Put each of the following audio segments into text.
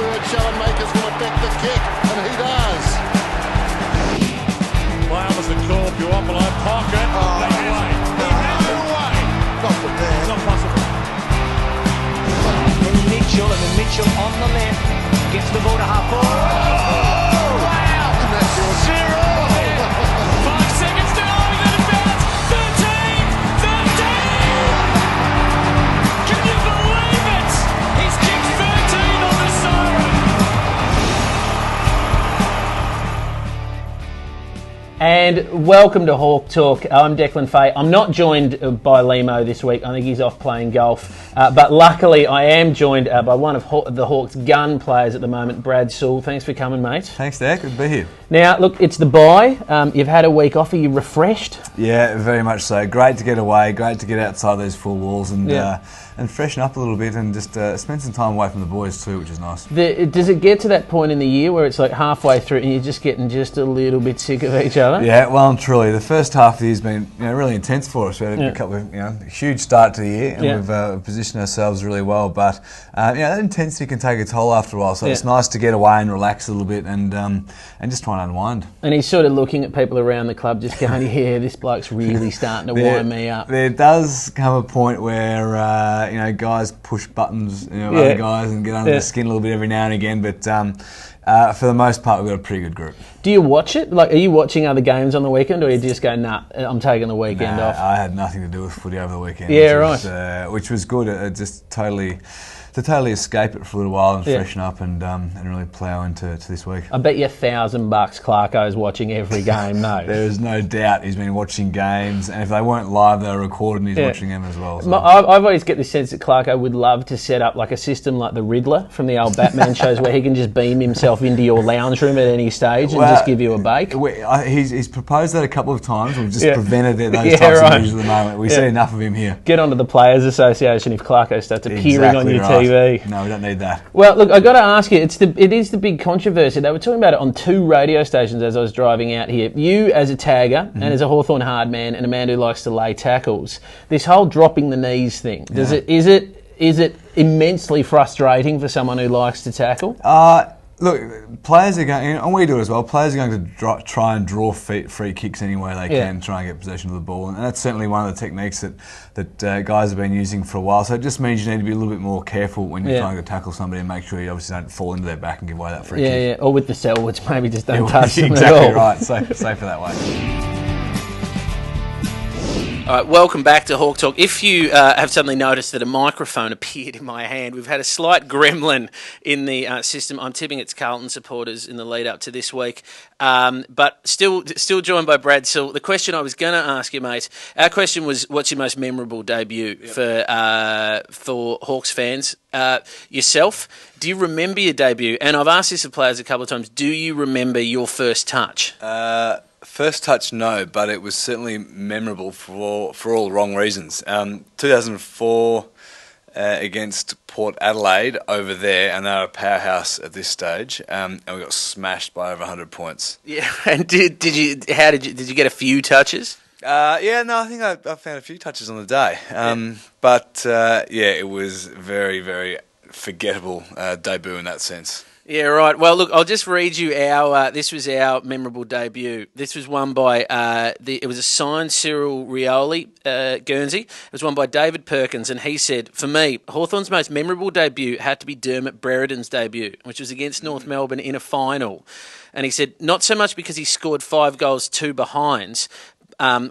third. Shallenmaker's will affect the kick, and he does. Flowers and call, Puopolo, pocket. Oh, They away. no way. Not the man. It's not possible. Mitchell, and then Mitchell on the left gets the ball to Hawthorn. Oh, wow! And that's your Zero. 5 seconds to go, then it bounce. 13! 13! Can you believe it? He's kicked 13 on the siren. And welcome to Hawk Talk. I'm Declan Fay. I'm not joined by Limo this week. I think he's off playing golf. But luckily, I am joined by one of the Hawks' gun players at the moment, Brad Sewell. Thanks for coming, mate. Thanks, Dad. Good to be here. Now, look, it's the bye. You've had a week off. Are you refreshed? Yeah, very much so. Great to get away. Great to get outside those four walls and freshen up a little bit and just spend some time away from the boys too, which is nice. Does it get to that point in the year where it's like halfway through and you're just getting just a little bit sick of each other? Yeah, well and truly. The first half of the year's been really intense for us. We had a couple of huge start to the year and we've positioned ourselves really well. But that intensity can take a toll after a while. So it's nice to get away and relax a little bit and just try and unwind. And he's sort of looking at people around the club just going, yeah, this bloke's really starting to wind me up. There does come a point where guys push buttons, other guys, and get under the skin a little bit every now and again. But for the most part, we've got a pretty good group. Do you watch it? Like, are you watching other games on the weekend, or you just go, nah, I'm taking the weekend off? I had nothing to do with footy over the weekend. Yeah, which was good. It just totally escape it for a little while and freshen up and really plough into this week. I bet you $1,000 Clarko's watching every game, though. There is no doubt he's been watching games, and if they weren't live, they were recorded and he's watching them as well. So. I've always get the sense that Clarko would love to set up like a system like the Riddler from the old Batman shows where he can just beam himself into your lounge room at any stage and just give you a bake. He's proposed that a couple of times. We've just prevented those types of moves at the moment. We see enough of him here. Get onto the Players Association if Clarko starts appearing on your TV. No, we don't need that. Well, look, I got to ask you, it is the big controversy. They were talking about it on 2 radio stations as I was driving out here. You as a tagger and as a Hawthorn hard man and a man who likes to lay tackles. This whole dropping the knees thing. Is it immensely frustrating for someone who likes to tackle? Look, players are going, and we do it as well, players are going to try and draw free kicks any way they can, try and get possession of the ball. And that's certainly one of the techniques that guys have been using for a while. So it just means you need to be a little bit more careful when you're trying to tackle somebody and make sure you obviously don't fall into their back and give away that free kick. Yeah, or with the Selwoods, maybe just don't touch them exactly at all. Right, safer that way. All right, welcome back to Hawk Talk. If you have suddenly noticed that a microphone appeared in my hand, we've had a slight gremlin in the system. I'm tipping it's Carlton supporters in the lead up to this week, but still joined by Brad Sewell. The question I was going to ask you, mate, our question was, what's your most memorable debut for Hawks fans? Yourself, do you remember your debut? And I've asked this of players a couple of times. Do you remember your first touch? First touch, no, but it was certainly memorable for all the wrong reasons. 2004 against Port Adelaide over there, and they're a powerhouse at this stage, and we got smashed by over 100 points. Yeah, and did you get a few touches? I think I found a few touches on the day, but it was very, very forgettable debut in that sense. Yeah, right. Well, look, I'll just read you this was our memorable debut. This was won by, it was a signed Cyril Rioli, Guernsey. It was won by David Perkins, and he said, for me, Hawthorn's most memorable debut had to be Dermot Brereton's debut, which was against North Melbourne in a final. And he said, not so much because he scored 5 goals, 2 behinds,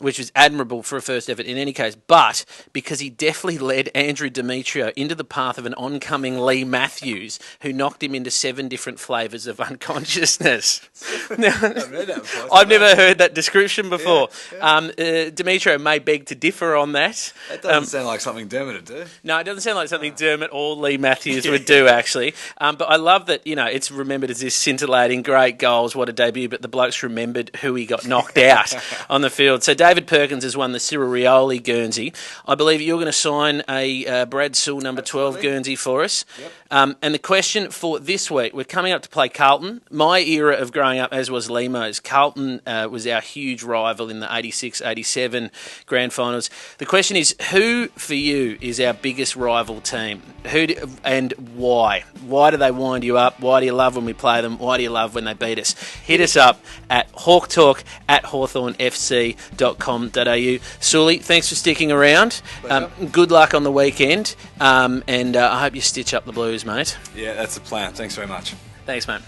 which was admirable for a first effort in any case, but because he definitely led Andrew Demetrio into the path of an oncoming Lee Matthews, who knocked him into 7 different flavours of unconsciousness. I've never heard that description before. Demetrio may beg to differ on that. That doesn't sound like something Dermot would do. No, it doesn't sound like something Dermot or Lee Matthews would do, actually. But I love that, it's remembered as this scintillating, great goals, what a debut, but the blokes remembered who he got knocked out on the field. midfield. So David Perkins has won the Cyril Rioli Guernsey. I believe you're going to sign a Brad Sewell number 12 Guernsey for us. Yep. And the question for this week, we're coming up to play Carlton. My era of growing up, as was Limo's, Carlton was our huge rival in the 86-87 grand finals. The question is, who for you is our biggest rival team? And why? Why do they wind you up? Why do you love when we play them? Why do you love when they beat us? Hit us up at HawkTalk at hawthornfc.com.au. Sully, thanks for sticking around. Good luck on the weekend, and I hope you stitch up the Blues, mate. Yeah, that's the plan. Thanks very much. Thanks, mate.